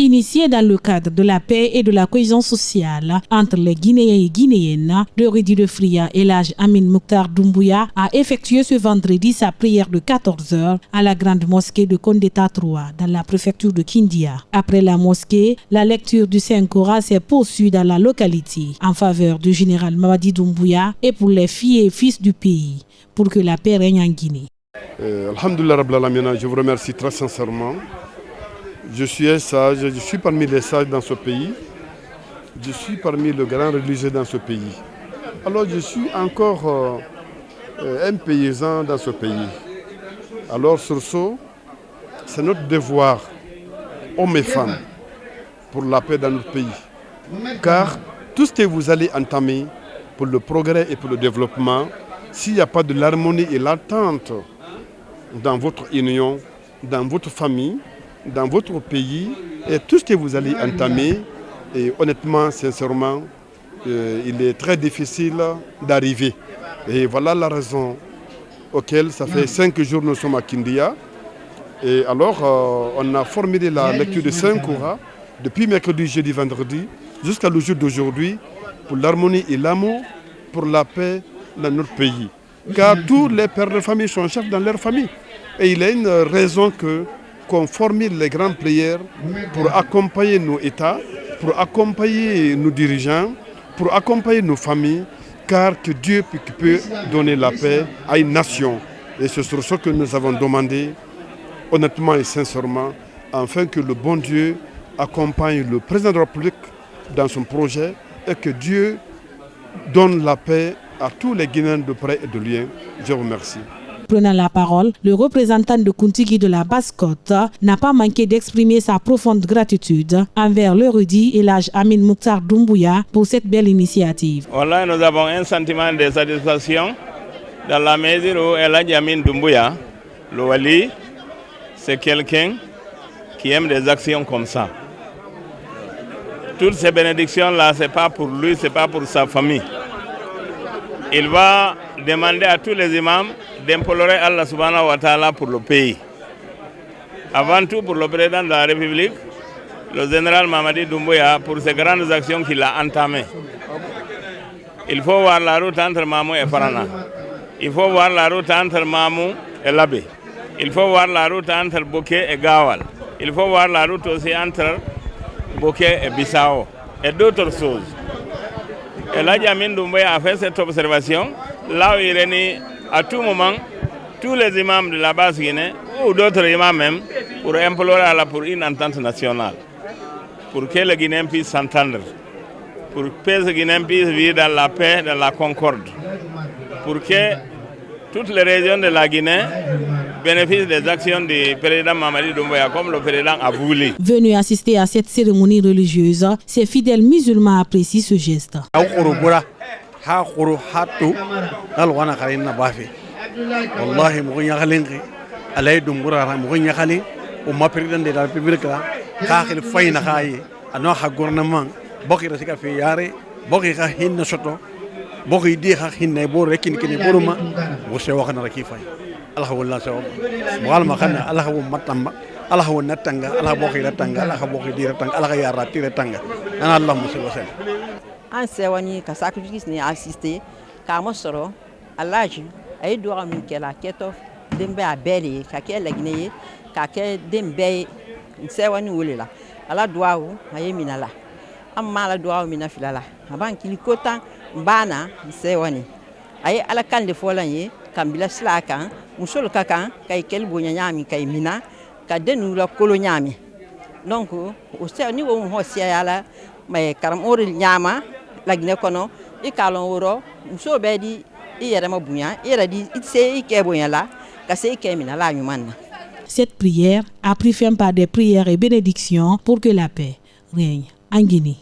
Initiée dans le cadre de la paix et de la cohésion sociale entre les Guinéens et Guinéennes, le Rudi de Fria et l'âge Amin Mokhtar Doumbouya a effectué ce vendredi sa prière de 14 heures à la grande mosquée de Kondeta 3 dans la préfecture de Kindia. Après la mosquée, la lecture du Saint-Coran s'est poursuivie dans la localité en faveur du général Mamadi Doumbouya et pour les filles et fils du pays, pour que la paix règne en Guinée. Alhamdulillah Rabbil Alamin, je vous remercie très sincèrement. Je suis un sage, je suis parmi les sages dans ce pays. Je suis parmi les grands religieux dans ce pays. Alors je suis encore un paysan dans ce pays. Alors sur ce, c'est notre devoir, hommes et femmes, pour la paix dans notre pays. Car tout ce que vous allez entamer pour le progrès et pour le développement, s'il n'y a pas de l'harmonie et l'attente dans votre union, dans votre famille, dans votre pays, et tout ce que vous allez entamer, et honnêtement, sincèrement, il est très difficile d'arriver. Et voilà la raison auquel ça fait 5 jours que nous sommes à Kindia. Et alors, on a formulé la lecture de Saint-Coran depuis mercredi, jeudi, vendredi, jusqu'à le jour d'aujourd'hui, pour l'harmonie et l'amour, pour la paix dans notre pays. Car tous les pères de famille sont chefs dans leur famille. Et il y a une raison qu'on formule les grandes prières pour accompagner nos États, pour accompagner nos dirigeants, pour accompagner nos familles, car que Dieu peut donner la paix à une nation. Et c'est sur ce que nous avons demandé, honnêtement et sincèrement, afin que le bon Dieu accompagne le président de la République dans son projet et que Dieu donne la paix à tous les Guinéens de près et de loin. Je vous remercie. Prenant la parole, le représentant de Kuntigi de la Basse-Côte n'a pas manqué d'exprimer sa profonde gratitude envers le Rudi et l'âge Amin Mokhtar Doumbouya pour cette belle initiative. Voilà, nous avons un sentiment de satisfaction dans la mesure où l'âge Amin Doumbouya, le Wali, c'est quelqu'un qui aime des actions comme ça. Toutes ces bénédictions-là, ce n'est pas pour lui, ce n'est pas pour sa famille. Il va demander à tous les imams d'implorer Allah subhanahu wa ta'ala pour le pays. Avant tout pour le président de la République, le général Mamadi Doumbouya, pour ces grandes actions qu'il a entamées. Il faut voir la route entre Mamou et Farana. Il faut voir la route entre Mamou et Labé. Il faut voir la route entre Bouquet et Gawal. Il faut voir la route aussi entre Bouquet et Bissau. Et d'autres choses. Et là, Amin Doumbouya a fait cette observation. Là où il est né, à tout moment, tous les imams de la base Guinée, ou d'autres imams même, pour implorer Allah pour une entente nationale. Pour que les Guinéens puissent s'entendre. Pour que les Guinéens puissent vivre dans la paix, dans la concorde. Pour que toutes les régions de la Guinée bénéficient des actions du président Mamadi Doumbouya, comme le président a voulu. Venu assister à cette cérémonie religieuse, ces fidèles musulmans apprécient ce geste. Wallahi mo nya khalengi alay dumbura mo nya khali o ma président de la république la ka khil fayna khayi ano ha gouvernement bokki rasika fi yare bokki kha hinna soto bokki di kha hinna bo rekin kini boruma wo se waxna raki fay allah wallahi saw mo alma khana allah wo matamba allah wo natanga allah bokki ratanga allah bokki di ratanga allah ya rati ratanga ana allah musul wasal an sewani ka sacrifice ni assister ka mo soro alaji ay do am kela keto dembe a beli ka ke lagne ka ke dembe sewani wolila ala duawu ayemina la amma la duawu mina filala aban kili kota bana sewani ay ala kande folanye kambila slaka musol kaka kay kel bonya nyami kay mina ka denu la kolonyami donc o sewani wo ho siala may karam oril nyama lagne kono e kalon woro muso bedi Cette prière a pris fin par des prières et bénédictions pour que la paix règne en Guinée.